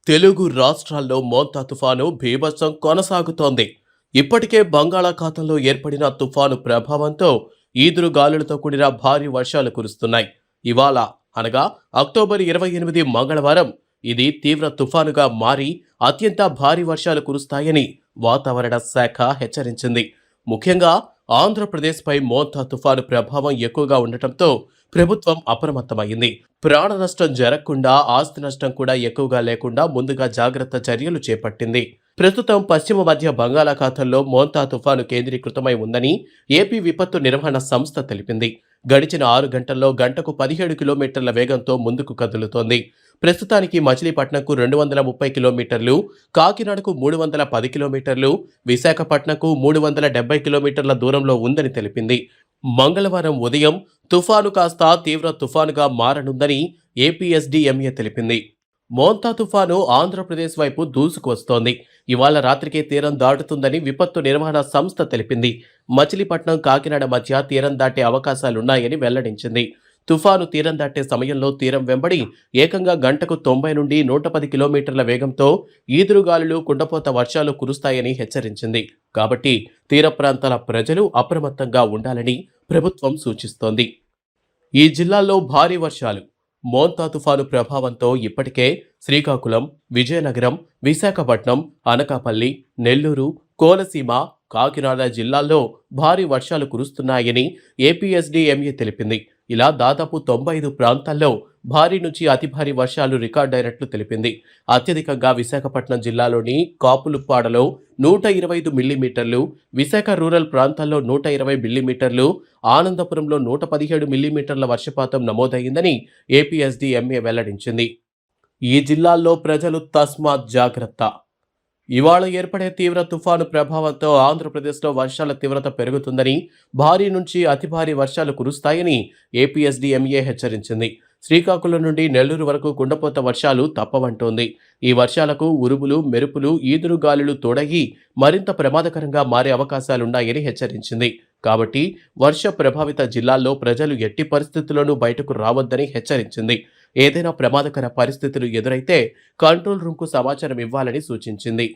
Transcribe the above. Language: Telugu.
తెలుగు రాష్ట్రాల్లో మోంతా తుఫాను బీభత్సం కొనసాగుతోంది. ఇప్పటికే బంగాళాఖాతంలో ఏర్పడిన తుఫాను ప్రభావంతో ఈదురు గాలులతో కూడిన భారీ వర్షాలు కురుస్తున్నాయి. ఇవాళ అనగా అక్టోబర్ 28 మంగళవారం ఇది తీవ్ర తుఫానుగా మారి అత్యంత భారీ వర్షాలు కురుస్తాయని వాతావరణ శాఖ హెచ్చరించింది. ముఖ్యంగా ఆంధ్రప్రదేశ్పై మోంతా తుఫాను ప్రభావం ఎక్కువగా ఉండటంతో ప్రభుత్వం అప్రమత్తమైంది. ప్రాణ నష్టం జరగకుండా ఆస్తి నష్టం కూడా ఎక్కువగా లేకుండా ముందుగా జాగ్రత్త చర్యలు చేపట్టింది. ప్రస్తుతం పశ్చిమ మధ్య బంగాళాఖాతంలో మోంతా తుఫాను కేంద్రీకృతమై ఉందని ఏపీ విపత్తు నిర్వహణ సంస్థ తెలిపింది. గడిచిన 6 గంటల్లో గంటకు 17 కిలోమీటర్ల వేగంతో ముందుకు కదులుతోంది. ప్రస్తుతానికి మచిలీపట్నంకు 230 కిలోమీటర్లు, కాకినాడకు 310 కిలోమీటర్లు, విశాఖపట్నంకు 370 కిలోమీటర్ల దూరంలో ఉందని తెలిపింది. మంగళవారం ఉదయం తుఫాను కాస్త తీవ్ర తుఫానుగా మారనుందని ఏపీఎస్డీఎంఏ తెలిపింది. మోంతా తుఫాను ఆంధ్రప్రదేశ్ వైపు దూసుకు వస్తోంది. ఇవాళ రాత్రికే తీరం దాటుతుందని విపత్తు నిర్వహణ సంస్థ తెలిపింది. మచిలీపట్నం, కాకినాడ మధ్య తీరం దాటే అవకాశాలున్నాయని వెల్లడించింది. తుఫాను తీరం దాటే సమయంలో తీరం వెంబడి ఏకంగా గంటకు 90 నుండి 110 కిలోమీటర్ల వేగంతో ఈదురుగాలులు, కుండపోత వర్షాలు కురుస్తాయని హెచ్చరించింది. కాబట్టి తీర ప్రాంతాల ప్రజలు అప్రమత్తంగా ఉండాలని ప్రభుత్వం సూచిస్తోంది. ఈ జిల్లాల్లో భారీ వర్షాలు. మోంతా తుఫాను ప్రభావంతో ఇప్పటికే శ్రీకాకుళం, విజయనగరం, విశాఖపట్నం, అనకాపల్లి, నెల్లూరు, కోనసీమ, కాకినాడ జిల్లాల్లో భారీ వర్షాలు కురుస్తున్నాయని ఏపీఎస్డీఎంఏ తెలిపింది. ఇలా దాదాపు 95 ప్రాంతాల్లో భారీ నుంచి అతి భారీ వర్షాలు రికార్డైనట్లు తెలిపింది. అత్యధికంగా విశాఖపట్నం జిల్లాలోని కాపులుప్పాడలో 125 మిల్లీమీటర్లు, విశాఖ రూరల్ ప్రాంతాల్లో 120 మిల్లీమీటర్లు, ఆనందపురంలో 117 మిల్లీమీటర్ల వర్షపాతం నమోదైందని ఏపీఎస్డీఎంఏ వెల్లడించింది. ఈ జిల్లాల్లో ప్రజలు తస్మాత్ జాగ్రత్త. ఇవాళ ఏర్పడే తీవ్ర తుఫాను ప్రభావంతో ఆంధ్రప్రదేశ్లో వర్షాల తీవ్రత పెరుగుతుందని, భారీ నుంచి అతి భారీ వర్షాలు కురుస్తాయని ఏపీఎస్డీఎంఏ హెచ్చరించింది. శ్రీకాకుళం నుండి నెల్లూరు వరకు కుండపోత వర్షాలు తప్పవంటోంది. ఈ వర్షాలకు ఉరుములు, మెరుపులు, ఈదురుగాలులు తోడయి మరింత ప్రమాదకరంగా మారే అవకాశాలున్నాయని హెచ్చరించింది. కాబట్టి వర్ష ప్రభావిత జిల్లాల్లో ప్రజలు ఎట్టి పరిస్థితుల్లోనూ బయటకు రావద్దని హెచ్చరించింది. ఏదైనా ప్రమాదకర పరిస్థితులు ఎదురైతే కంట్రోల్ రూమ్కు సమాచారం ఇవ్వాలని సూచించింది.